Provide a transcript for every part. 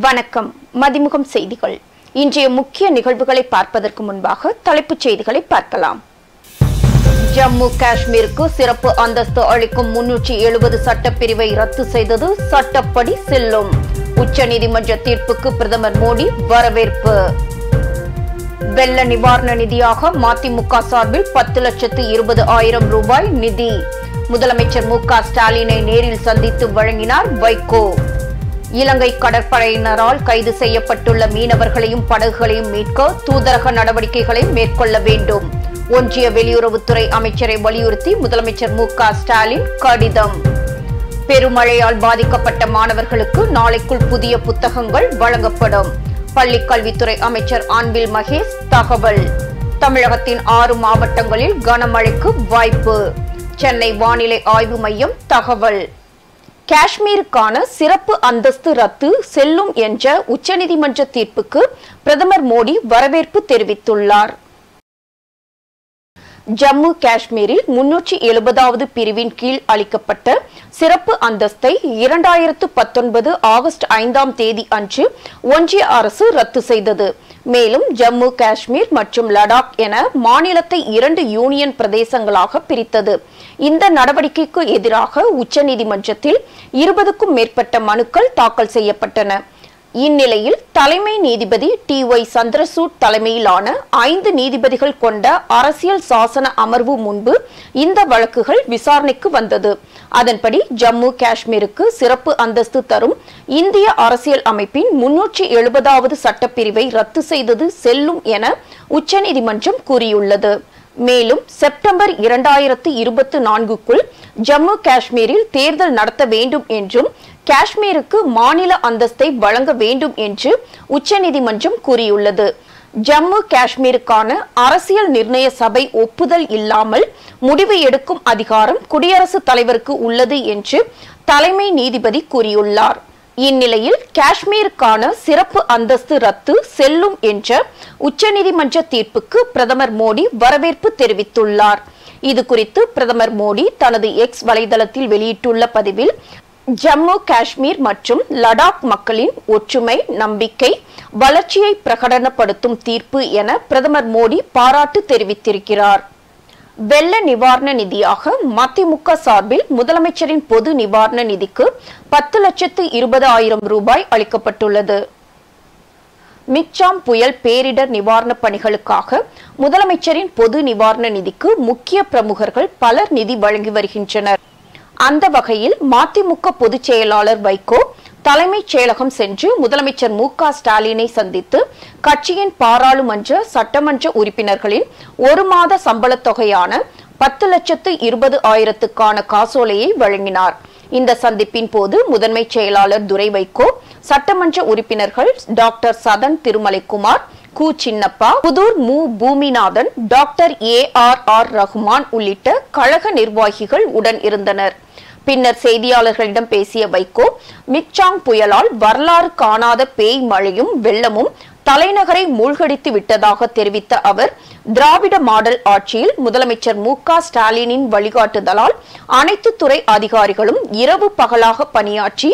வணக்கம். மதிமுகம் செய்திகள். இன்றைய முக்கிய நிகழ்வுகளை பார்ப்பதற்கு முன்பாக தலைப்புச் செய்திகளை பார்க்கலாம். ஜம்மு காஷ்மீருக்கு சிறப்பு அந்தஸ்து அளிக்கும் 370 சட்டப்பிரிவை ரத்து செய்தது சட்டப்படி செல்லும். உச்சநீதிமன்ற தீர்ப்புக்கு பிரதமர் மோடி வரவேற்பு. வெள்ள நிவாரண நிதியாக மதிமுக சார்பில் 10,20,000 ரூபாய் நிதி. முதலமைச்சர் மு.க. ஸ்டாலினை நேரில் சந்தித்து வழங்கினார் வைகோ. இலங்கை கடற்படையினரால் கைது செய்யப்பட்டுள்ள மீனவர்களையும் படகுகளையும் மீட்க தூதரக நடவடிக்கைகளை மேற்கொள்ள வேண்டும். ஒன்றிய வெளியுறவுத்துறை அமைச்சரை வலியுறுத்தி முதலமைச்சர் மு.க. ஸ்டாலின் கடிதம். பெருமழையால் பாதிக்கப்பட்ட மாணவர்களுக்கு நாளைக்குள் புதிய புத்தகங்கள் வழங்கப்படும். பள்ளிக் கல்வித்துறை அமைச்சர் அன்பில் மகேஷ் தகவல். தமிழகத்தின் 6 மாவட்டங்களில் கனமழைக்கு வாய்ப்பு. சென்னை வானிலை ஆய்வு மையம் தகவல். காஷ்மீருக்கான சிறப்பு அந்தஸ்து ரத்து செல்லும் என்ற உச்சநீதிமன்ற தீர்ப்புக்கு பிரதமர் மோடி வரவேற்பு தெரிவித்துள்ளார். ஜம்மு காஷ்மீரில் 370வது பிரிவின் கீழ் அளிக்கப்பட்ட சிறப்பு அந்தஸ்தை 2019 ஆகஸ்ட் 5ஆம் தேதி அன்று ஒன்றிய அரசு ரத்து செய்தது. மேலும் ஜம்மு காஷ்மீர் மற்றும் லடாக் என மாநிலத்தை 2 யூனியன் பிரதேசங்களாக பிரித்தது. இந்த நடவடிக்கைக்கு எதிராக உச்சநீதிமன்றத்தில் 20க்கும் மேற்பட்ட மனுக்கள் தாக்கல் செய்யப்பட்டன. இந்நிலையில் தலைமை நீதிபதி T.Y. சந்திரசூட் தலைமையிலான 5 நீதிபதிகள் கொண்ட அரசியல் சாசன அமர்வு முன்பு இந்த வழக்குகள் விசாரணைக்கு வந்தது. அதன்படி ஜம்மு காஷ்மீருக்கு சிறப்பு அந்தஸ்து தரும் இந்திய அரசியல் அமைப்பின் 370வது சட்டப்பிரிவை ரத்து செய்தது செல்லும் என உச்சநீதிமன்றம் கூறியுள்ளது. மேலும் செப்டம்பர் 2024க்குள் ஜம்மு காஷ்மீரில் தேர்தல் நடத்த வேண்டும் என்றும் காஷ்மீருக்கு மாநில அந்தஸ்தை வழங்க வேண்டும் என்று உச்சநீதிமன்றம் கூறியுள்ளது. ஜம்மு காஷ்மீருக்கான அரசியல் நிர்ணய சபை ஒப்புதல் இல்லாமல் முடிவு எடுக்கும் அதிகாரம் குடியரசுத் தலைவருக்கு உள்ளது என்று தலைமை நீதிபதி கூறியுள்ளார். இந்நிலையில் காஷ்மீருக்கான சிறப்பு அந்தஸ்து ரத்து செல்லும் என்ற உச்சநீதிமன்ற தீர்ப்புக்கு பிரதமர் மோடி வரவேற்பு தெரிவித்துள்ளார். இதுகுறித்து பிரதமர் மோடி தனது எக்ஸ் வலைதளத்தில் வெளியிட்டுள்ள பதிவில், ஜம்மு காஷ்மீர் மற்றும் லடாக் மக்களின் ஒற்றுமை, நம்பிக்கை, வளர்ச்சியை பிரகடனப்படுத்தும் தீர்ப்பு என பிரதமர் மோடி பாராட்டு தெரிவித்திருக்கிறார். வெள்ள நிவாரண நிதியாக மதிமுக சார்பில் முதலமைச்சரின் பொது நிவாரண நிதிக்கு 10,20,000 ரூபாய் அளிக்கப்பட்டுள்ளது. மிக்ஜாம் புயல் பேரிடர் நிவாரண பணிகளுக்காக முதலமைச்சரின் பொது நிவாரண நிதிக்கு முக்கிய பிரமுகர்கள் பலர் நிதி வழங்கி வருகின்றனர். அந்த வகையில் மதிமுக பொதுச் செயலாளர் வைகோ தலைமைச் செயலகம் சென்று முதலமைச்சர் மு.க. ஸ்டாலினை சந்தித்து கட்சியின் பாராளுமன்ற சட்டமன்ற உறுப்பினர்களின் 1 மாத சம்பளத் தொகையான 10,20,000க்கான காசோலையை வழங்கினார். இந்த சந்திப்பின் போது முதன்மை செயலாளர் துரை வைகோ, சட்டமன்ற உறுப்பினர்கள் டாக்டர் சதன் திருமலைக்குமார், கு. சின்னப்பா, புதூர் மு. Boominathan, doctor A.R.R. ரஹ்மான் உள்ளிட்ட கழக நிர்வாகிகள் உடன் இருந்தனர். பின்னர் செய்தியாளர்களிடம் பேசிய வைகோ, மிக்ஜாம் புயலால் வரலாறு காணாத பேய் மழையும் வெள்ளமும் தலைநகரை மூழ்கடித்து விட்டதாக தெரிவித்த அவர், திராவிட மாடல் ஆட்சியில் முதலமைச்சர் மு.க. ஸ்டாலினின் வழிகாட்டுதலால் அனைத்து துறை அதிகாரிகளும் இரவு பகலாக பணியாற்றி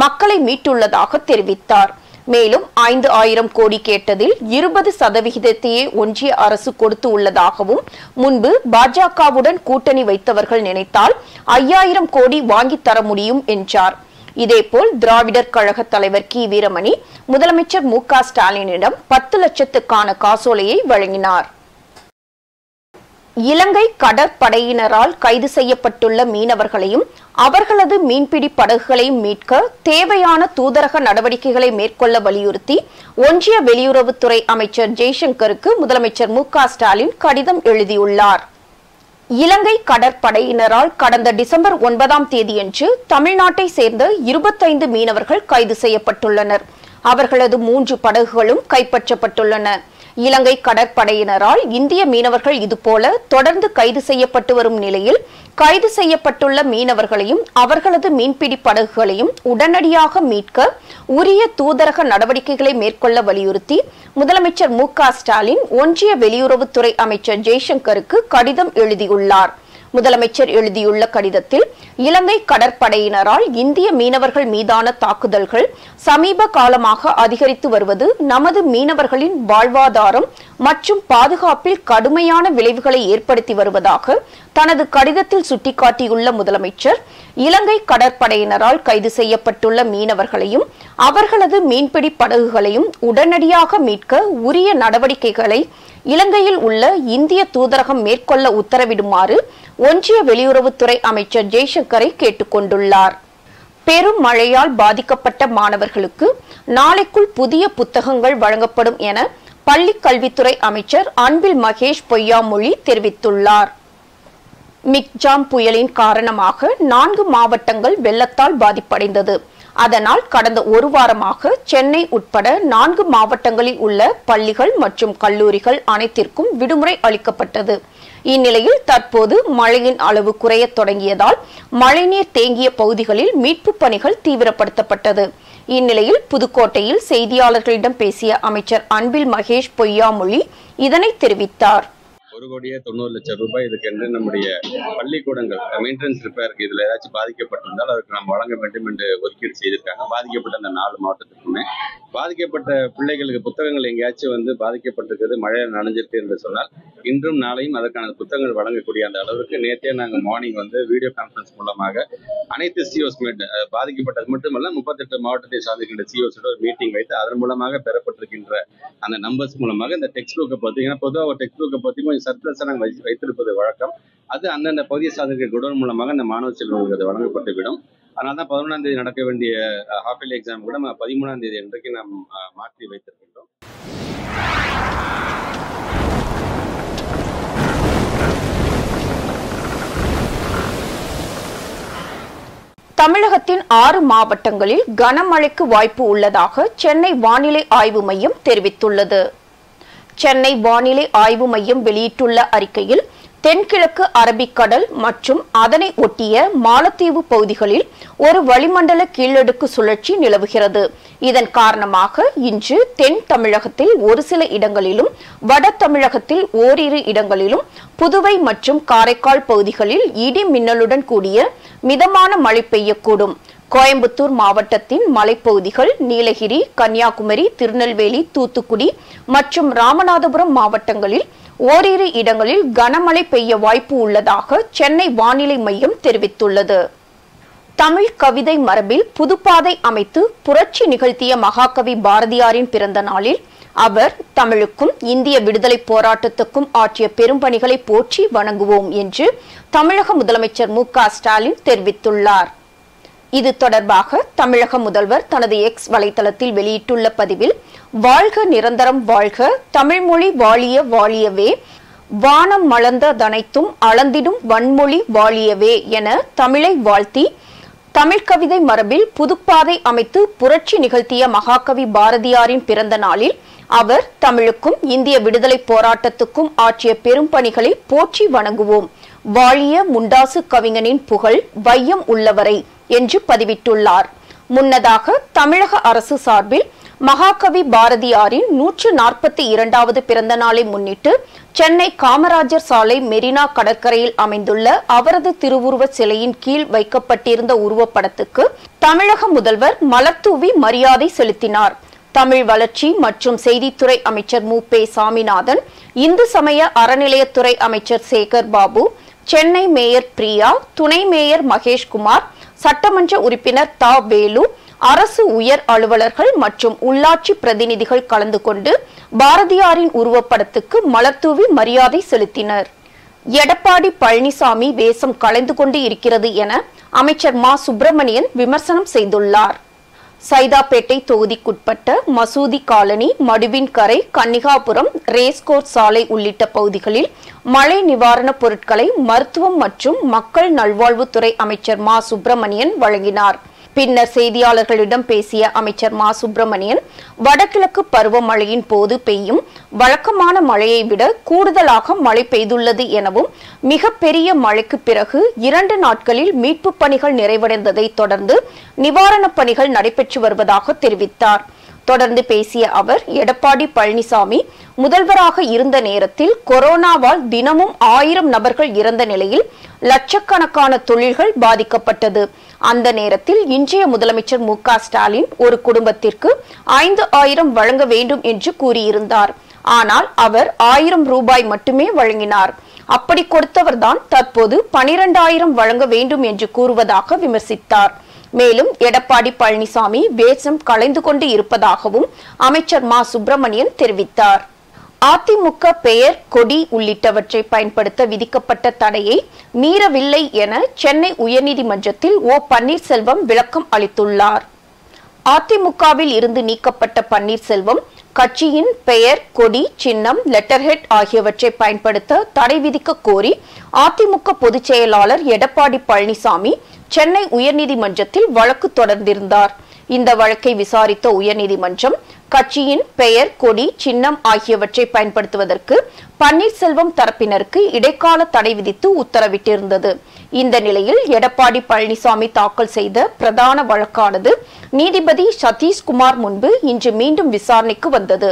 மக்களை மீட்டுள்ளதாக தெரிவித்தார். மேலும் 5,000 கோடி கேட்டதில் 20% ஒன்றிய அரசு கொடுத்து உள்ளதாகவும், முன்பு பாஜகவுடன் கூட்டணி வைத்தவர்கள் நினைத்தால் 5,000 கோடி வாங்கி தர முடியும் என்றார். இதேபோல் திராவிடர் கழக தலைவர் கி. வீரமணி முதலமைச்சர் மு.க. ஸ்டாலினிடம் 10 லட்சத்துக்கான காசோலையை வழங்கினார். இலங்கை கடற்படையினரால் கைது செய்யப்பட்டுள்ள மீனவர்களையும் அவர்களது மீன்பிடி படகுகளையும் மீட்க தேவையான தூதரக நடவடிக்கைகளை மேற்கொள்ள வலியுறுத்தி ஒன்றிய வெளியுறவுத்துறை அமைச்சர் ஜெய்சங்கருக்கு முதலமைச்சர் மு.க. ஸ்டாலின் கடிதம் எழுதியுள்ளார். இலங்கை கடற்படையினரால் கடந்த டிசம்பர் 9ஆம் தேதியன்று தமிழ்நாட்டை சேர்ந்த 25 மீனவர்கள் கைது செய்யப்பட்டுள்ளனர். அவர்களது 3 படகுகளும் கைப்பற்றப்பட்டுள்ளன. இலங்கை கடற்படையினரால் இந்திய மீனவர்கள் இதுபோல தொடர்ந்து கைது செய்யப்பட்டு வரும் நிலையில் கைது செய்யப்பட்டுள்ள மீனவர்களையும் அவர்களது மீன்பிடி படகுகளையும் உடனடியாக மீட்க உரிய தூதரக நடவடிக்கைகளை மேற்கொள்ள வலியுறுத்தி முதலமைச்சர் மு.க. ஸ்டாலின் ஒன்றிய வெளியுறவுத்துறை அமைச்சர் ஜெய்சங்கருக்கு கடிதம் எழுதியுள்ளார். முதலமைச்சர் எழுதியுள்ள கடிதத்தில் இலங்கை கடற்படையினரால் இந்திய மீனவர்கள் மீதான தாக்குதல்கள் சமீப காலமாக அதிகரித்து வருவது நமது மீனவர்களின் வாழ்வாதாரம் மற்றும் பாதுகாப்பில் கடுமையான விளைவுகளை ஏற்படுத்தி வருவதாக தனது கடிதத்தில் சுட்டிக்காட்டியுள்ள முதலமைச்சர் இலங்கை கடற்படையினரால் கைது செய்யப்பட்டுள்ள மீனவர்களையும் அவர்களது மீன்பிடி படகுகளையும் உடனடியாக மீட்க உரிய நடவடிக்கைகளை இலங்கையில் உள்ள இந்திய தூதரகம் மேற்கொள்ள உத்தரவிடுமாறு ஒன்றிய வெளியுறவுத்துறை அமைச்சர் ஜெய்சங்கரை கேட்டுக் கொண்டுள்ளார். பெரும் மழையால் பாதிக்கப்பட்ட மாணவர்களுக்கு நாளைக்குள் புதிய புத்தகங்கள் வழங்கப்படும் என பள்ளிக் கல்வித்துறை அமைச்சர் அன்பில் மகேஷ் பொய்யாமொழி தெரிவித்துள்ளார். மிக்ஜாம் புயலின் காரணமாக 4 மாவட்டங்கள் வெள்ளத்தால் பாதிப்படைந்தது. அதனால் கடந்த ஒரு வாரமாக சென்னை உட்பட 4 மாவட்டங்களில் உள்ள பள்ளிகள் மற்றும் கல்லூரிகள் அனைத்திற்கும் விடுமுறை அளிக்கப்பட்டது. இந்நிலையில் தற்போது மழையின் அளவு குறையத் தொடங்கியதால் மழைநீர் தேங்கிய பகுதிகளில் மீட்பு பணிகள் தீவிரப்படுத்தப்பட்டது. இந்நிலையில் புதுக்கோட்டையில் செய்தியாளர்களிடம் பேசிய அமைச்சர் அன்பில் மகேஷ் பொய்யாமொழி இதனை தெரிவித்தார். 1,90,00,000 ரூபாய் இதுக்கென்று நம்முடைய பள்ளிக்கூடங்கள் மெயின்டெனன்ஸ் ரிப்பேருக்கு இதுல ஏதாச்சும் பாதிக்கப்பட்டிருந்தால் அதுக்கு நாம் வழங்க வேண்டும் என்று ஒதுக்கீடு செய்திருக்காங்க. பாதிக்கப்பட்ட அந்த 4 மாவட்டத்துக்குமே பாதிக்கப்பட்ட பிள்ளைகளுக்கு புத்தகங்கள் எங்கேயாச்சும் பாதிக்கப்பட்டிருக்கிறது, மழையில் நனைஞ்சிருக்கு என்று சொன்னால் இன்றும் நாளையும் அதற்கான புத்தகங்கள் வழங்கக்கூடிய அந்த அளவுக்கு நேற்றே நாங்கள் மார்னிங் வீடியோ கான்பரன்ஸ் மூலமாக அனைத்து சிஓஸ் பாதிக்கப்பட்டது மட்டுமல்ல 38 மாவட்டத்தை சார்ந்திருக்கின்ற சிஓஸோட ஒரு மீட்டிங் வைத்து அதன் மூலமாக பெறப்பட்டிருக்கின்ற அந்த நம்பர்ஸ் மூலமாக இந்த டெக்ஸ்ட் புக்கை பார்த்தீங்கன்னா பொதுவாக டெக்ஸ்ட் புக்கை பற்றி கொஞ்சம் சர்ப்ளஸாக நாங்கள் வைத்திருப்பது வழக்கம். அது அந்தந்த பகுதியை சார்ந்திருக்கிற குடோன் மூலமாக அந்த மாணவ செல்வங்களுக்கு அது வழங்கப்பட்டுவிடும். அதனால தான் 11ஆம் தேதி நடக்க வேண்டிய ஹாஃப் இயர்லி எக்ஸாம் கூட 13ஆம் தேதி அன்றைக்கு நாம் மாற்றி வைத்திருக்கின்றோம். தமிழகத்தின் 6 மாவட்டங்களில் கனமழைக்கு வாய்ப்பு உள்ளதாக சென்னை வானிலை ஆய்வு மையம் தெரிவித்துள்ளது. சென்னை வானிலை ஆய்வு மையம் வெளியிட்டுள்ள அறிக்கையில் தென்கிழக்கு அரபிக்கடல் மற்றும் அதனை ஒட்டிய மாலத்தீவு பகுதிகளில் ஒரு வளிமண்டல கீழடுக்கு சுழற்சி நிலவுகிறது. இதன் காரணமாக இன்று தென் தமிழகத்தில் ஒரு சில இடங்களிலும் வட தமிழகத்தில் ஓரிரு இடங்களிலும் புதுவை மற்றும் காரைக்கால் பகுதிகளில் இடி மின்னலுடன் கூடிய மிதமான மழை பெய்யக்கூடும். கோயம்புத்தூர் மாவட்டத்தின் மலைப்பகுதிகள், நீலகிரி, கன்னியாகுமரி, திருநெல்வேலி, தூத்துக்குடி மற்றும் ராமநாதபுரம் மாவட்டங்களில் ஓரிரு இடங்களில் கனமழை பெய்ய வாய்ப்பு உள்ளதாக சென்னை வானிலை மையம் தெரிவித்துள்ளது. தமிழ் கவிதை மரபில் புதுப்பாதை அமைத்து புரட்சி நிகழ்த்திய மகாகவி பாரதியாரின் பிறந்த நாளில் அவர் தமிழுக்கும் இந்திய விடுதலை போராட்டத்துக்கும் ஆற்றிய பெரும்பணிகளை போற்றி வணங்குவோம் என்று தமிழக முதலமைச்சர் மு.க. ஸ்டாலின் தெரிவித்துள்ளார். இது தொடர்பாக தமிழக முதல்வர் தனது எக்ஸ் வலைதளத்தில் வெளியிட்டுள்ள பதிவில், வாழ்க நிரந்தரம் வாழ்க, தமிழ்மொழி வாழிய வாழியவே, வானம் மலர்ந்ததனைத்தும் அளந்திடும் வன்மொழி வாழியவே என தமிழை வாழ்த்தி, தமிழ் கவிதை மரபில் புதுப்பாதை அமைத்து புரட்சி நிகழ்த்திய மகாகவி பாரதியாரின் பிறந்த நாளில் அவர் தமிழுக்கும் இந்திய விடுதலை போராட்டத்துக்கும் ஆற்றிய பெரும்பணிகளை போற்றி வணங்குவோம், வாழிய முண்டாசு கவிஞனின் புகழ் வையம் உள்ளவரை என்று பதிவிட்டுள்ளார். முன்னதாக தமிழக அரசு சார்பில் மகாகவி பாரதியாரின் 142வது பிறந்த நாளை முன்னிட்டு சென்னை காமராஜர் சாலை மெரினா கடற்கரையில் அமைந்துள்ள அவரது திருவுருவ சிலையின் கீழ் வைக்கப்பட்டிருந்த உருவப்படத்துக்கு தமிழக முதல்வர் மலர்தூவி மரியாதை செலுத்தினார். தமிழ் வளர்ச்சி மற்றும் செய்தித்துறை அமைச்சர் மு.பே. சாமிநாதன், இந்து சமய அறநிலையத்துறை அமைச்சர் சேகர் பாபு, சென்னை மேயர் பிரியா, துணை மேயர் மகேஷ்குமார், சட்டமன்ற உறுப்பினர் தா. வேலு, அரசு உயர் அலுவலர்கள் மற்றும் உள்ளாட்சி பிரதிநிதிகள் கலந்து கொண்டு பாரதியாரின் உருவப்படத்துக்கு மலர்தூவி மரியாதை செலுத்தினர். எடப்பாடி பழனிசாமி வேஷம் கலைந்து கொண்டு இருக்கிறது என அமைச்சர் மா. சுப்பிரமணியன் விமர்சனம் செய்துள்ளார். சைதாப்பேட்டை தொகுதிக்குட்பட்ட மசூதி காலனி, மடுவின்கரை, கன்னிகாபுரம், ரேஸ்கோர்ஸ் சாலை உள்ளிட்ட பகுதிகளில் மழை நிவாரணப் பொருட்களை மருத்துவம் மற்றும் மக்கள் நல்வாழ்வுத்துறை அமைச்சர் மா. சுப்பிரமணியன் வழங்கினார். பின்னர் செய்தியாளர்களிடம் பேசிய அமைச்சர் மா. சுப்பிரமணியன், வடகிழக்கு பருவமழையின் போது பெய்யும் வழக்கமான மழையை விட கூடுதலாக மழை பெய்துள்ளது எனவும், மிகப்பெரிய மழைக்கு பிறகு 2 நாட்களில் மீட்பு பணிகள் நிறைவடைந்ததை தொடர்ந்து நிவாரணப் பணிகள் நடைபெற்று வருவதாக தெரிவித்தார். தொடர்ந்து பேசிய அவர், எடப்பாடி பழனிசாமி முதல்வராக இருந்த நேரத்தில் கொரோனாவால் தினமும் 1000 நபர்கள் இறந்த நிலையில் லட்சக்கணக்கான தொழில்கள் பாதிக்கப்பட்டது. அந்த நேரத்தில் இன்றைய முதலமைச்சர் மு.க. ஸ்டாலின் ஒரு குடும்பத்திற்கு 5000 வழங்க வேண்டும் என்று கூறியிருந்தார். ஆனால் அவர் 1000 ரூபாய் மட்டுமே வழங்கினார். அப்படி கொடுத்தவர்தான் தற்போது 12000 வழங்க வேண்டும் என்று கூறுவதாக விமர்சித்தார். மேலும் எடப்பாடி பழனிசாமி வேஷம் களைந்து கொண்டு இருப்பதாகவும் அமைச்சர் மா. சுப்பிரமணியன் தெரிவித்தார். அதிமுக பெயர், கொடி உள்ளிட்டவற்றை பயன்படுத்த விதிக்கப்பட்ட தடையை மீறவில்லை என சென்னை உயர்நீதிமன்றத்தில் ஓ. பன்னீர்செல்வம் விளக்கம் அளித்துள்ளார். அதிமுகவில் இருந்து நீக்கப்பட்ட பன்னீர்செல்வம் கட்சியின் பெயர், கொடி, சின்னம், லெட்டர்ஹெட் ஆகியவற்றை பயன்படுத்த தடை விதிக்க கோரி அதிமுக பொதுச் செயலாளர் எடப்பாடி பழனிசாமி சென்னை உயர்நீதிமன்றத்தில் வழக்கு தொடர்ந்திருந்தார். இந்த வழக்கை விசாரித்த உயர்நீதிமன்றம் கட்சியின் பெயர், கொடி, சின்னம் ஆகியவற்றை பயன்படுத்துவதற்கு பன்னீர்செல்வம் தரப்பினருக்கு இடைக்கால தடை விதித்து உத்தரவிட்டிருந்தது. இந்த நிலையில் எடப்பாடி பழனிசாமி தாக்கல் செய்த பிரதான வழக்கானது நீதிபதி சதீஷ்குமார் முன்பு இன்று மீண்டும் விசாரணைக்கு வந்தது.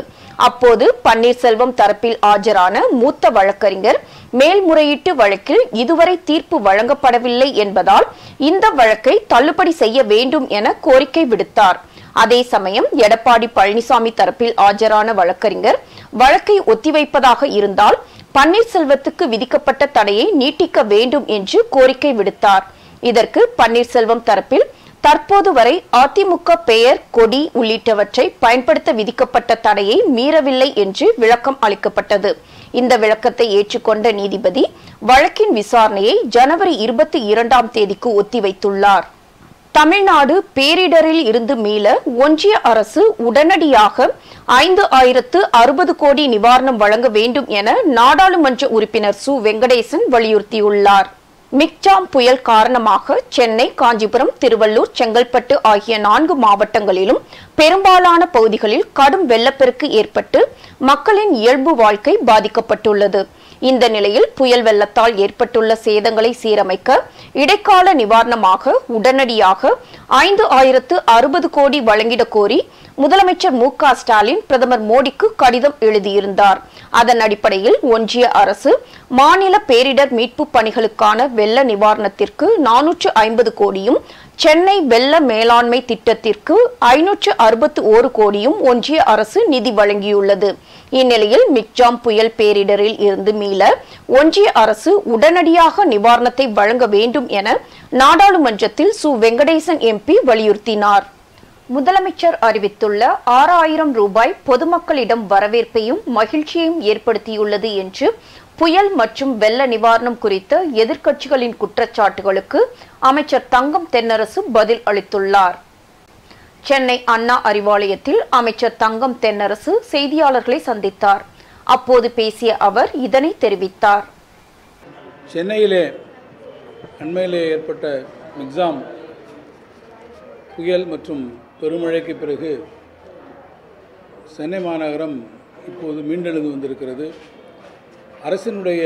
அப்போது பன்னீர்செல்வம் தரப்பில் ஆஜரான மூத்த வழக்கறிஞர் மேல்முறையீட்டு வழக்கில் இதுவரை தீர்ப்பு வழங்கப்படவில்லை என்பதால் இந்த வழக்கை தள்ளுபடி செய்ய வேண்டும் என கோரிக்கை விடுத்தார். அதே சமயம் எடப்பாடி பழனிசாமி தரப்பில் ஆஜரான வழக்கறிஞர் வழக்கை ஒத்திவைப்பதாக இருந்தால் பன்னீர்செல்வத்துக்கு விதிக்கப்பட்ட தடையை நீட்டிக்க வேண்டும் என்று கோரிக்கை விடுத்தார். இதற்கு பன்னீர்செல்வம் தரப்பில் தற்போது வரை அதிமுக பெயர், கொடி உள்ளிட்டவற்றை பயன்படுத்த விதிக்கப்பட்ட தடையை மீறவில்லை என்று விளக்கம் அளிக்கப்பட்டது. இந்த விளக்கத்தை ஏற்றுக்கொண்ட நீதிபதி வழக்கின் விசாரணையை ஜனவரி 22ஆம் தேதிக்கு ஒத்திவைத்துள்ளார். தமிழ்நாடு பேரிடரில் இருந்து மீள ஒன்றிய அரசு உடனடியாக 5060 கோடி நிவாரணம் வழங்க வேண்டும் என நாடாளுமன்ற உறுப்பினர் சு. வெங்கடேசன் வலியுறுத்தியுள்ளார். மிக்ஜாம் புயல் காரணமாக சென்னை, காஞ்சிபுரம், திருவள்ளூர், செங்கல்பட்டு ஆகிய 4 மாவட்டங்களிலும் பெரும்பாலான பகுதிகளில் கடும் வெள்ளப்பெருக்கு ஏற்பட்டு மக்களின் இயல்பு வாழ்க்கை பாதிக்கப்பட்டுள்ளது. இந்த நிலையில் புயல் வெள்ளத்தால் ஏற்பட்டுள்ள சேதங்களை சீரமைக்க இடைக்கால நிவாரணமாக உடனடியாக 5060 கோடி வழங்கிட கோரி முதலமைச்சர் மு.க. ஸ்டாலின் பிரதமர் மோடிக்கு கடிதம் எழுதியிருந்தார். அதன் அடிப்படையில் ஒன்றிய அரசு மாநில பேரிடர் மீட்பு பணிகளுக்கான வெள்ள நிவாரணத்திற்கு 450 கோடியும், சென்னை வெள்ள மேலாண்மை திட்டத்திற்கு 561 கோடியும் ஒன்றிய அரசு நிதி வழங்கியுள்ளது. இந்நிலையில் மிக்ஜாம் புயல் பேரிடரில் இருந்து மீள ஒன்றிய அரசு உடனடியாக நிவாரணத்தை வழங்க வேண்டும் என நாடாளுமன்றத்தில் சு. வெங்கடேசன் எம்பி வலியுறுத்தினார். முதலமைச்சர் அறிவித்துள்ள 6000 ரூபாய் பொதுமக்களிடம் வரவேற்பையும் மகிழ்ச்சியையும் ஏற்படுத்தியுள்ளது என்று புயல் மற்றும் வெள்ள நிவாரணம் குறித்த எதிர்க்கட்சிகளின் குற்றச்சாட்டுகளுக்கு அமைச்சர் தங்கம் தென்னரசு பதில் அளித்துள்ளார். சென்னை அண்ணா அறிவாலயத்தில் அமைச்சர் தங்கம் தென்னரசு செய்தியாளர்களை சந்தித்தார். அப்போது பேசிய அவர் இதனை தெரிவித்தார். சென்னையிலே அண்மையிலே ஏற்பட்ட மிக்ஜாம் புயல் மற்றும் பெருமழைக்கு பிறகு சென்னை மாநகரம் இப்போது மீண்டெழுந்து வந்திருக்கிறது. அரசினுடைய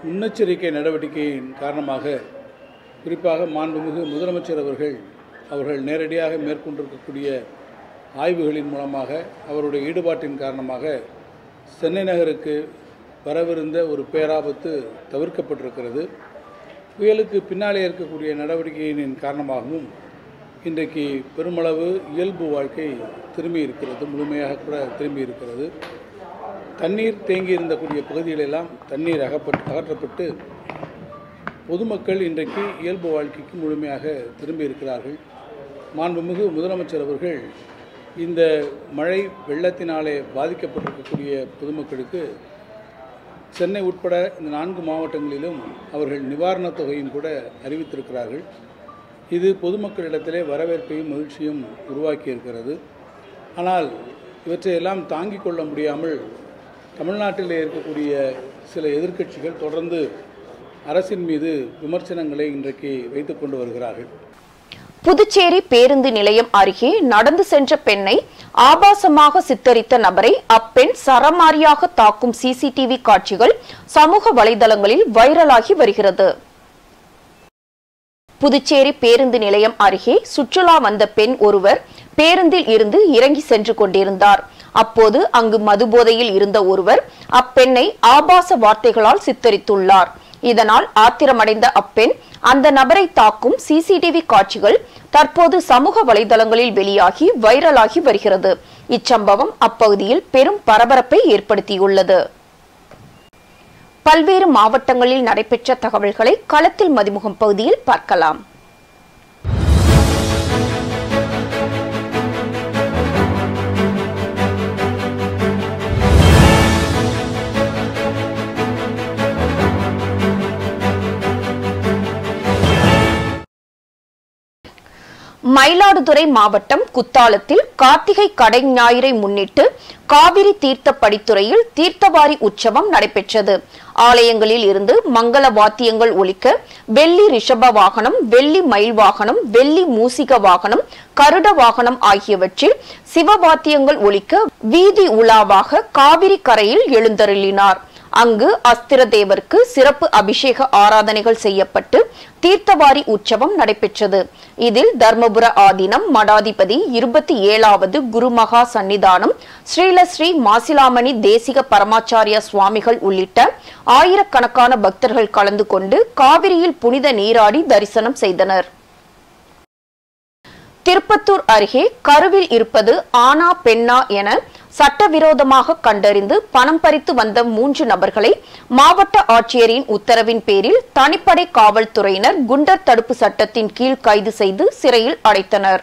முன்னெச்சரிக்கை நடவடிக்கையின் காரணமாக குறிப்பாக மாண்புமிகு முதலமைச்சர் அவர்கள் நேரடியாக மேற்கொண்டிருக்கக்கூடிய ஆய்வுகளின் மூலமாக அவருடைய ஈடுபாட்டின் காரணமாக சென்னை நகருக்கு வரவிருந்த ஒரு பேராபத்து தவிர்க்கப்பட்டிருக்கிறது. புயலுக்கு பின்னாலே இருக்கக்கூடிய நடவடிக்கையின் காரணமாகவும் இன்றைக்கு பெருமளவு இயல்பு வாழ்க்கை திரும்பி இருக்கிறது, முழுமையாக கூட திரும்பி இருக்கிறது. தண்ணீர் தேங்கி இருந்தக்கூடிய பகுதிகளெல்லாம் தண்ணீர் அகற்றப்பட்டு பொதுமக்கள் இன்றைக்கு இயல்பு வாழ்க்கைக்கு முழுமையாக திரும்பி இருக்கிறார்கள். மாண்புமிகு முதலமைச்சர் அவர்கள் இந்த மழை வெள்ளத்தினாலே பாதிக்கப்பட்டிருக்கக்கூடிய பொதுமக்களுக்கு சென்னை உட்பட இந்த 4 மாவட்டங்களிலும் அவர்கள் நிவாரணத் தொகையும் கூட அறிவித்திருக்கிறார்கள். இது பொதுமக்களிடத்திலே வரவேற்பையும் மகிழ்ச்சியும் உருவாக்கியிருக்கிறது. ஆனால் இவற்றையெல்லாம் தாங்கிக் கொள்ள முடியாமல் தமிழ்நாட்டில் இருக்கக்கூடிய சில எதிர்க்கட்சிகள் தொடர்ந்து அரசின் மீது விமர்சனங்களை இன்றைக்கு வைத்துக் கொண்டு வருகிறார்கள். புதுச்சேரி பேருந்து நிலையம் அருகே நடந்து சென்ற பெண்ணை ஆபாசமாக சித்தரித்த நபரை அப்பெண் சரமாரியாக தாக்கும் சிசிடிவி காட்சிகள் சமூக வலைதளங்களில் வைரலாகி வருகிறது. புதுச்சேரி பேருந்து நிலையம் அருகே சுற்றுலா வந்த பெண் ஒருவர் பேருந்தில் இருந்து இறங்கி சென்று கொண்டிருந்தார். அப்போது அங்கு மதுபோதையில் இருந்த ஒருவர் அப்பெண்ணை ஆபாச வார்த்தைகளால் சித்தரித்துள்ளார். இதனால் ஆத்திரமடைந்த அப்பெண் அந்த நபரை தாக்கும் சிசிடிவி காட்சிகள் தற்போது சமூக வலைதளங்களில் வெளியாகி வைரலாகி வருகிறது. இச்சம்பவம் அப்பகுதியில் பெரும் பரபரப்பை ஏற்படுத்தியுள்ளது. பல்வேறு மாவட்டங்களில் நடைபெற்ற தகவல்களை களத்தில் மதிமுகம் பகுதியில் பார்க்கலாம். மயிலாடுதுறை மாவட்டம் குத்தாலத்தில் கார்த்திகை கடை ஞாயிறை முன்னிட்டு காவிரி தீர்த்த படித்துறையில் தீர்த்தவாரி உற்சவம் நடைபெற்றது. ஆலயங்களில் இருந்து மங்கள வாத்தியங்கள் ஒலிக்க வெள்ளி ரிஷப வாகனம், வெள்ளி மயில் வாகனம், வெள்ளி மூசிக வாகனம், கருட வாகனம் ஆகியவற்றில் சிவவாத்தியங்கள் ஒலிக்க வீதி உலாவாக காவிரி கரையில் எழுந்தருளினார். அங்கு அஸ்திர தேவருக்கு சிறப்பு அபிஷேக ஆராதனைகள் செய்யப்பட்டு தீர்த்தவாரி உற்சவம் நடைபெற்றது. இதில் தர்மபுர ஆதீனம் மடாதிபதி 27வது குருமகா சன்னிதானம் ஸ்ரீலஸ்ரீ மாசிலாமணி தேசிக பரமாச்சாரிய சுவாமிகள் உள்ளிட்ட ஆயிரக்கணக்கான பக்தர்கள் கலந்து கொண்டு காவிரியில் புனித நீராடி தரிசனம் செய்தனர். திருப்பத்தூர் அருகே கருவில் இருப்பது ஆனா பெண்ணா என சட்டவிரோதமாக கண்டறிந்து பணம் பறித்து வந்த 3 நபர்களை மாவட்ட ஆட்சியரின் உத்தரவின் பேரில் தனிப்படை காவல்துறையினர் குண்டர் தடுப்பு சட்டத்தின் கீழ் கைது செய்து சிறையில் அடைத்தனர்.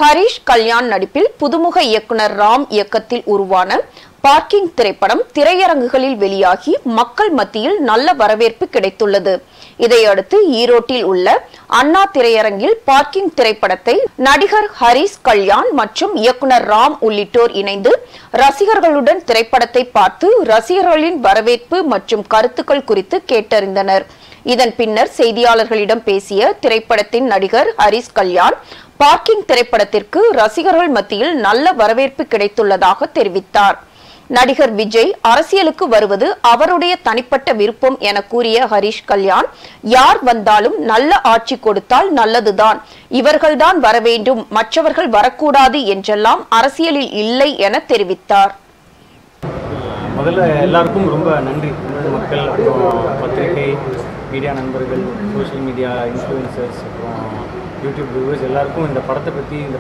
ஹரிஷ் கல்யாண் நடிப்பில் புதுமுக இயக்குனர் ராம் இயக்கத்தில் உருவான பார்க்கிங் திரைப்படம் திரையரங்குகளில் வெளியாகி மக்கள் மத்தியில் நல்ல வரவேற்பு கிடைத்துள்ளது. இதையடுத்து ஈரோட்டில் உள்ள அண்ணா திரையரங்கில் பார்க்கிங் திரைப்படத்தை நடிகர் ஹரிஷ் கல்யாண் மற்றும் இயக்குனர் ராம் உள்ளிட்டோர் இணைந்து ரசிகர்களுடன் திரைப்படத்தை பார்த்து ரசிகர்களின் வரவேற்பு மற்றும் கருத்துக்கள் குறித்து கேட்டறிந்தனர். இதன் பின்னர் செய்தியாளர்களிடம் பேசிய திரைப்படத்தின் நடிகர் ஹரிஷ் கல்யாண் பார்க்கிங் திரைப்படத்திற்கு ரசிகர்கள் மத்தியில் நல்ல வரவேற்பு கிடைத்துள்ளதாக தெரிவித்தார். நடிகர் விஜய் அரசியலுக்கு வருவது அவருடைய தனிப்பட்ட விருப்பம் என கூறிய ஹரிஷ் கல்யாண், யார் வந்தாலும் நல்ல ஆட்சி கொடுத்தால் நல்லதுதான், இவர்கள்தான் வர வேண்டும், மற்றவர்கள் வரக்கூடாது என்றெல்லாம் அரசியலில் இல்லை என தெரிவித்தார். முதல்ல எல்லாருக்கும் ரொம்ப நன்றி. மக்கள், அப்புறம் பத்திரிகை, மீடியா நண்பர்கள், சோஷியல் மீடியா இன்ஃப்ளூயன்சர்ஸ், அப்புறம் யூடியூப் வியூவர்ஸ் எல்லாருக்கும் இந்த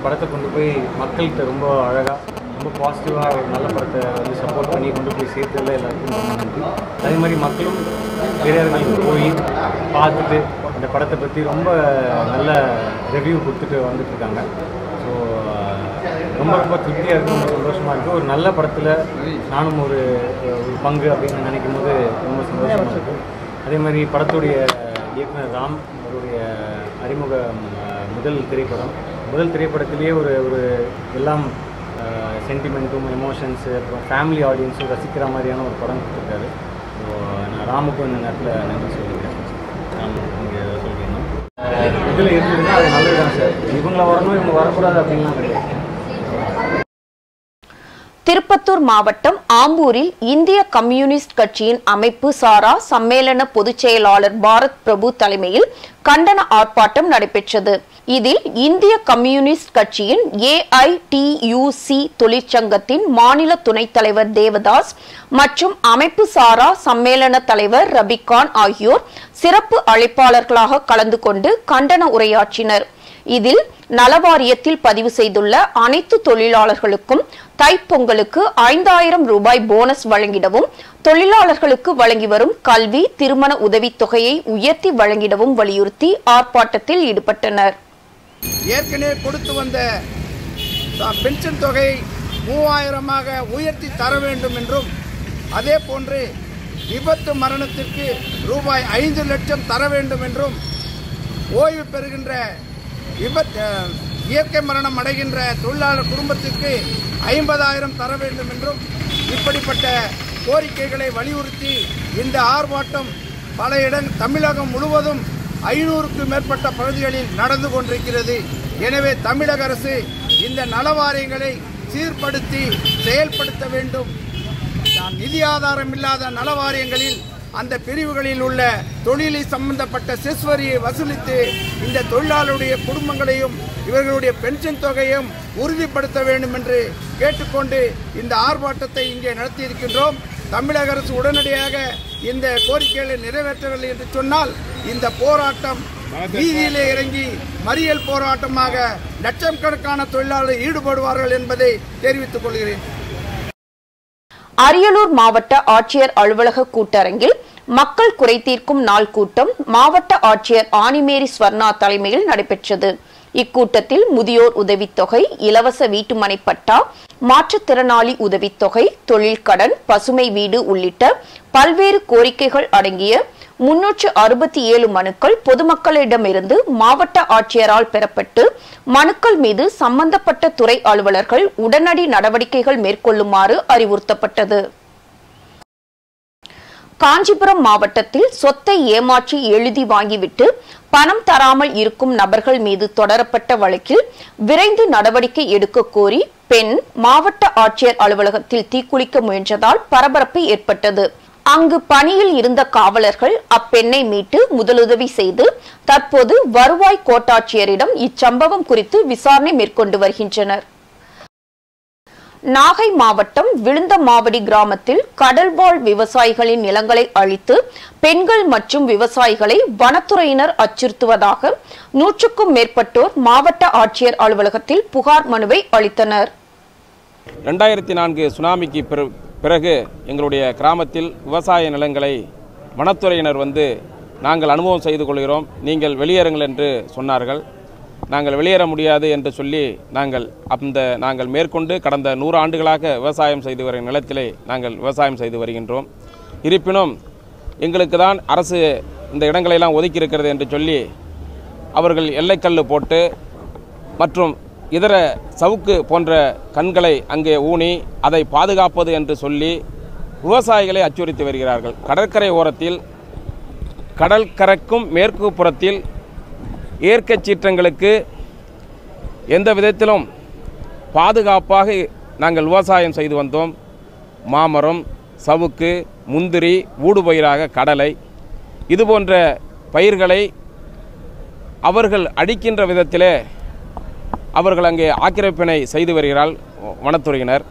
படத்தை கொண்டு போய் மக்கள்கிட்ட ரொம்ப அழகாக, ரொம்ப பாசிட்டிவாக ஒரு நல்ல படத்தை வந்து சப்போர்ட் பண்ணி கொண்டு போய் சேர்த்ததில் எல்லாருக்கும் ரொம்ப நன்றி. அதே மாதிரி மக்களும் திரையரங்களுக்கு போய் பார்த்துட்டு இந்த படத்தை பற்றி ரொம்ப நல்ல ரிவ்யூ கொடுத்துட்டு வந்துட்டுருக்காங்க. ஸோ ரொம்ப ரொம்ப திருப்தியாக இருக்குது, ரொம்ப சந்தோஷமாக இருக்குது. ஒரு நல்ல படத்தில் நானும் ஒரு பங்கு அப்படின்னு நினைக்கும் போது ரொம்ப சந்தோஷமாக இருக்குது. அதே மாதிரி படத்துடைய இயக்குனர் ராம் அவருடைய அறிமுக முதல் திரைப்படத்திலேயே ஒரு எல்லாம் சென்டிமெண்ட்டும் எமோஷன்ஸு அப்புறம் ஃபேமிலி ஆடியன்ஸும் ரசிக்கிற மாதிரியான ஒரு படம் கொடுத்துருக்காரு. ஸோ நான் ராமுக்கும் இந்த நேரத்தில் நன்றி சொல்லிக்கிறேன். ராம் நீங்கள் எதாவது சொல்லியிருந்தோம் இதில் இருந்ததுன்னா அது நல்லது தான் சார். இவங்களை வரணும், இவங்க வரக்கூடாது அப்படின்லாம் கிடையாது. திருப்பத்தூர் மாவட்டம் ஆம்பூரில் இந்திய கம்யூனிஸ்ட் கட்சியின் அமைப்பு சாரா சம்மேளன பொதுச் செயலாளர் பாரத் பிரபு தலைமையில் கண்டன ஆர்ப்பாட்டம் நடைபெற்றது. இதில் இந்திய கம்யூனிஸ்ட் கட்சியின் AITUC தொழிற்சங்கத்தின் மாநில துணைத் தலைவர் தேவதாஸ் மற்றும் அமைப்பு சாரா சம்மேளன தலைவர் ரபிகான் ஆகியோர் சிறப்பு அழைப்பாளர்களாக கலந்து கொண்டு கண்டன உரையாற்றினர். இதில் நலவாரியத்தில் பதிவு செய்துள்ள அனைத்து தொழிலாளர்களுக்கும் தைப்பொங்கலுக்கு 5000 ரூபாய் போனஸ் வழங்கிடவும், தொழிலாளர்களுக்கு வழங்கி வரும் கல்வி, திருமண உதவித்தொகையை உயர்த்தி வழங்கிடவும் வலியுறுத்தி ஆர்ப்பாட்டத்தில் ஈடுபட்டனர். ஏற்கனவே கொடுத்து வந்த பென்ஷன் தொகை 3000ஆக உயர்த்தி தர வேண்டும் என்றும், அதே போன்று விபத்து மரணத்திற்கு ரூபாய் 5 லட்சம் தர வேண்டும் என்றும், ஓய்வு பெறுகின்ற இயற்கை மரணம் அடைகின்ற தொழிலாளர் குடும்பத்திற்கு 50,000 தர வேண்டும் என்றும், இப்படிப்பட்ட கோரிக்கைகளை வலியுறுத்தி இந்த ஆர்ப்பாட்டம் பல தமிழகம் முழுவதும் 500க்கும் மேற்பட்ட பகுதிகளில் நடந்து கொண்டிருக்கிறது. எனவே தமிழக அரசு இந்த நலவாரியங்களை சீர்படுத்தி செயல்படுத்த வேண்டும். நிதி ஆதாரம் இல்லாத நலவாரியங்களில் அந்த பிரிவுகளில் உள்ள தொழிலில் சம்பந்தப்பட்ட செஸ் வரியை வசூலித்து இந்த தொழிலாளருடைய குடும்பங்களையும் இவர்களுடைய பென்ஷன் தொகையும் உறுதிப்படுத்த வேண்டும் என்று கேட்டுக்கொண்டு இந்த ஆர்ப்பாட்டத்தை இங்கே நடத்தியிருக்கின்றோம். தமிழக அரசு உடனடியாக இந்த கோரிக்கைகளை நிறைவேற்றவில்லை என்று சொன்னால் இந்த போராட்டம் வீதியிலே இறங்கி மறியல் போராட்டமாக லட்சக்கணக்கான தொழிலாளர்கள் ஈடுபடுவார்கள் என்பதை தெரிவித்துக் கொள்கிறேன். அரியலூர் மாவட்ட ஆட்சியர் அலுவலக கூட்டரங்கில் மக்கள் குறை தீர்க்கும் நாள் கூட்டம் மாவட்ட ஆட்சியர் ஆனிமேரி ஸ்வர்ணா தலைமையில் நடைபெற்றது. இக்கூட்டத்தில் முதியோர் உதவித்தொகை, இலவச வீட்டுமனை பட்டா, மாற்றுத்திறனாளி உதவித்தொகை, தொழில் கடன், பசுமை வீடு உள்ளிட்ட பல்வேறு கோரிக்கைகள் அடங்கிய 367 மனுக்கள் பொதுமக்களிடமிருந்து மாவட்ட ஆட்சியரால் பெறப்பட்டு மனுக்கள் மீது சம்பந்தப்பட்ட துறை அலுவலர்கள் உடனடி நடவடிக்கைகள் மேற்கொள்ளுமாறு அறிவுறுத்தப்பட்டது. காஞ்சிபுரம் மாவட்டத்தில் சொத்தை ஏமாற்றி எழுதி வாங்கிவிட்டு பணம் தராமல் இருக்கும் நபர்கள் மீது தொடரப்பட்ட வழக்கில் விரைந்து நடவடிக்கை எடுக்க கோரி பெண் மாவட்ட ஆட்சியர் அலுவலகத்தில் தீக்குளிக்க முயன்றதால் பரபரப்பு ஏற்பட்டது. அங்கு பணியில் இருந்த காவலர்கள் அப்பெண்ணை மீட்டு முதலுதவி செய்து தற்போது வருவாய் கோட்டாட்சியரிடம் இச்சம்பவம் குறித்து விசாரணை மேற்கொண்டு வருகின்றனர். நாகை மாவட்டம் விழுந்தமாவடி கிராமத்தில் கடல்வாழ் விவசாயிகளின் நிலங்களை அழித்து பெண்கள் மற்றும் விவசாயிகளை வனத்துறையினர் அச்சுறுத்துவதாக 100க்கும் மேற்பட்டோர் மாவட்ட ஆட்சியர் அலுவலகத்தில் புகார் மனுவை அளித்தனர். 2004 சுனாமிக்கு பிறகு எங்களுடைய கிராமத்தில் விவசாய நிலங்களை வனத்துறையினர் நாங்கள் அனுபவம் செய்து கொள்கிறோம், நீங்கள் வெளியேறுங்கள் என்று சொன்னார்கள். நாங்கள் வெளியேற முடியாது என்று சொல்லி நாங்கள் மேற்கொண்டு கடந்த 100 ஆண்டுகளாக விவசாயம் செய்து வரும் நிலத்திலே நாங்கள் விவசாயம் செய்து வருகின்றோம். இருப்பினும் எங்களுக்கு தான் அரசு இந்த இடங்களெல்லாம் ஒதுக்கி இருக்கிறது என்று சொல்லி அவர்கள் எல்லைக்கல் போட்டு மற்றும் இதர சவுக்கு போன்ற கண்களை அங்கே ஊனி அதை பாதுகாப்பது என்று சொல்லி விவசாயிகளை அச்சுறுத்தி வருகிறார்கள். கடற்கரை ஓரத்தில் கடற்கரைக்கும் மேற்கு புறத்தில் இயற்கை சீற்றங்களுக்கு எந்த விதத்திலும் பாதுகாப்பாக நாங்கள் விவசாயம் செய்து வந்தோம். மாமரம், சவுக்கு, முந்திரி, ஊடுபயிராக கடலை இதுபோன்ற பயிர்களை அவர்கள் அடிக்கின்ற விதத்திலே அவர்கள் அங்கே ஆக்கிரமிப்பினை செய்து வருகிறார்கள் வனத்துறையினர்.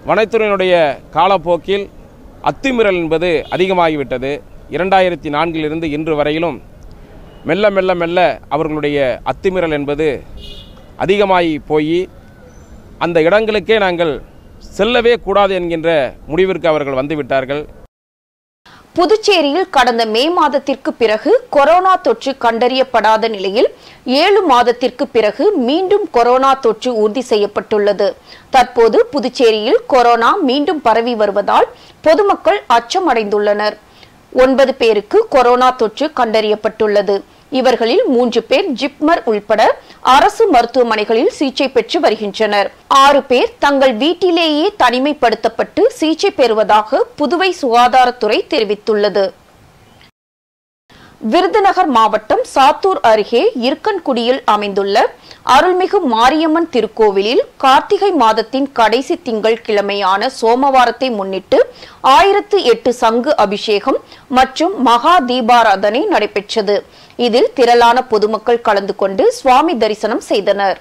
வனத்துறையினுடைய காலப்போக்கில் அத்துமீறல் என்பது அதிகமாகிவிட்டது. 2004 இன்று வரையிலும் மெல்ல மெல்ல மெல்ல அவர்களுடைய அத்துமீறல் என்பது அதிகமாகி போய் அந்த இடங்களுக்கே நாங்கள் செல்லவே கூடாது என்கின்ற முடிவிற்கு அவர்கள் வந்துவிட்டார்கள். புதுச்சேரியில் கடந்த மே மாதத்திற்கு பிறகு கொரோனா தொற்று கண்டறியப்படாத நிலையில் 7 மாதத்திற்கு பிறகு மீண்டும் கொரோனா தொற்று உறுதி செய்யப்பட்டுள்ளது. தற்போது புதுச்சேரியில் கொரோனா மீண்டும் பரவி வருவதால் பொதுமக்கள் அச்சமடைந்துள்ளனர். 9 பேருக்கு கொரோனா தொற்று கண்டறியப்பட்டுள்ளது. இவர்களில் 3 பேர் ஜிப்மர் உள்பட அரசு மருத்துவமனைகளில் சிகிச்சை பெற்று வருகின்றனர். 6 பேர் தங்கள் வீட்டிலேயே தனிமைப்படுத்தப்பட்டு சிகிச்சை பெறுவதாக புதுவை சுகாதாரத்துறை தெரிவித்துள்ளது. விருதுநகர் மாவட்டம் சாத்தூர் அருகே இருக்கன்குடியில் அமைந்துள்ள அருள்மிகு மாரியம்மன் திருக்கோவிலில் கார்த்திகை மாதத்தின் கடைசி திங்கள் கிழமையான சோமவாரத்தை முன்னிட்டு 1008 சங்கு அபிஷேகம் மற்றும் மகா தீபாராதனை நடைபெற்றது. இதில் திரளான பொதுமக்கள் கலந்து கொண்டு சுவாமி தரிசனம் செய்தனர்.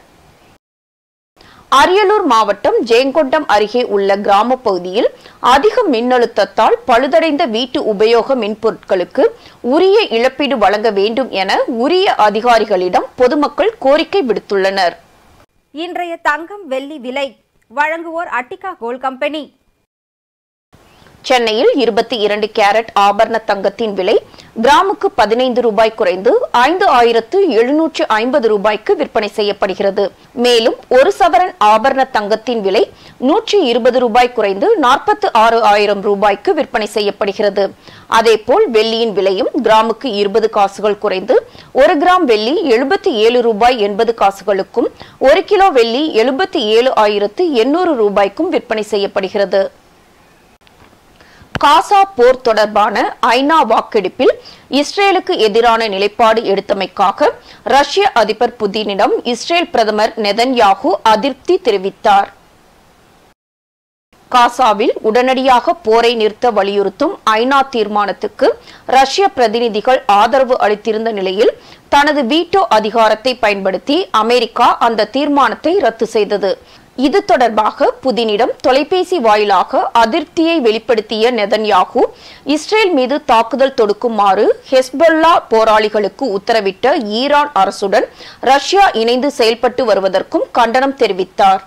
அரியலூர் மாவட்டம் ஜெயங்கொண்டம் அருகே உள்ள கிராம பகுதியில் அதிக மின்னழுத்தத்தால் பழுதடைந்த வீட்டு உபயோக மின்பொருட்களுக்கு உரிய இழப்பீடு வழங்க வேண்டும் என உரிய அதிகாரிகளிடம் பொதுமக்கள் கோரிக்கை விடுத்துள்ளனர். இன்றைய தங்கம் வெள்ளி விலை வழங்குவோர் அட்டிகா கோல்ட் கம்பெனி. சென்னையில் 22 கேரட் ஆபரண தங்கத்தின் விலை கிராமுக்கு 15 ரூபாய் குறைந்து 5750 ரூபாய்க்கு விற்பனை செய்யப்படுகிறது. மேலும் 1 சவரன் ஆபரண தங்கத்தின் விலை 120 ரூபாய் குறைந்து 46,000 ரூபாய்க்கு விற்பனை செய்யப்படுகிறது. அதேபோல் வெள்ளியின் விலையும் கிராமுக்கு 20 காசுகள் குறைந்து 1 கிராம் வெள்ளி 77 ரூபாய் 80 காசுகளுக்கும் 1 கிலோ வெள்ளி 77,800 ரூபாய்க்கும் விற்பனை செய்யப்படுகிறது. காசா போர் தொடர்பான ஐநா வாக்கெடுப்பில் இஸ்ரேலுக்கு எதிரான நிலைப்பாடு எடுத்தமைக்காக ரஷ்ய அதிபர் புதினிடம் இஸ்ரேல் பிரதமர் நெதன்யாகு அதிருப்தி தெரிவித்தார். காசாவில் உடனடியாக போரை நிறுத்த வலியுறுத்தும் ஐநா தீர்மானத்துக்கு ரஷ்ய பிரதிநிதிகள் ஆதரவு அளித்திருந்த நிலையில் தனது வீட்டோ அதிகாரத்தை பயன்படுத்தி அமெரிக்கா அந்த தீர்மானத்தை ரத்து செய்தது. இது தொடர்பாக புதினிடம் தொலைபேசி வாயிலாக அதிருப்தியை வெளிப்படுத்திய நெதன்யாகு இஸ்ரேல் மீது தாக்குதல் தொடுக்குமாறு ஹெஸ்பொல்லா போராளிகளுக்கு உத்தரவிட்ட ஈரான் அரசுடன் ரஷ்யா இணைந்து செயல்பட்டு வருவதற்கும் கண்டனம் தெரிவித்தார்.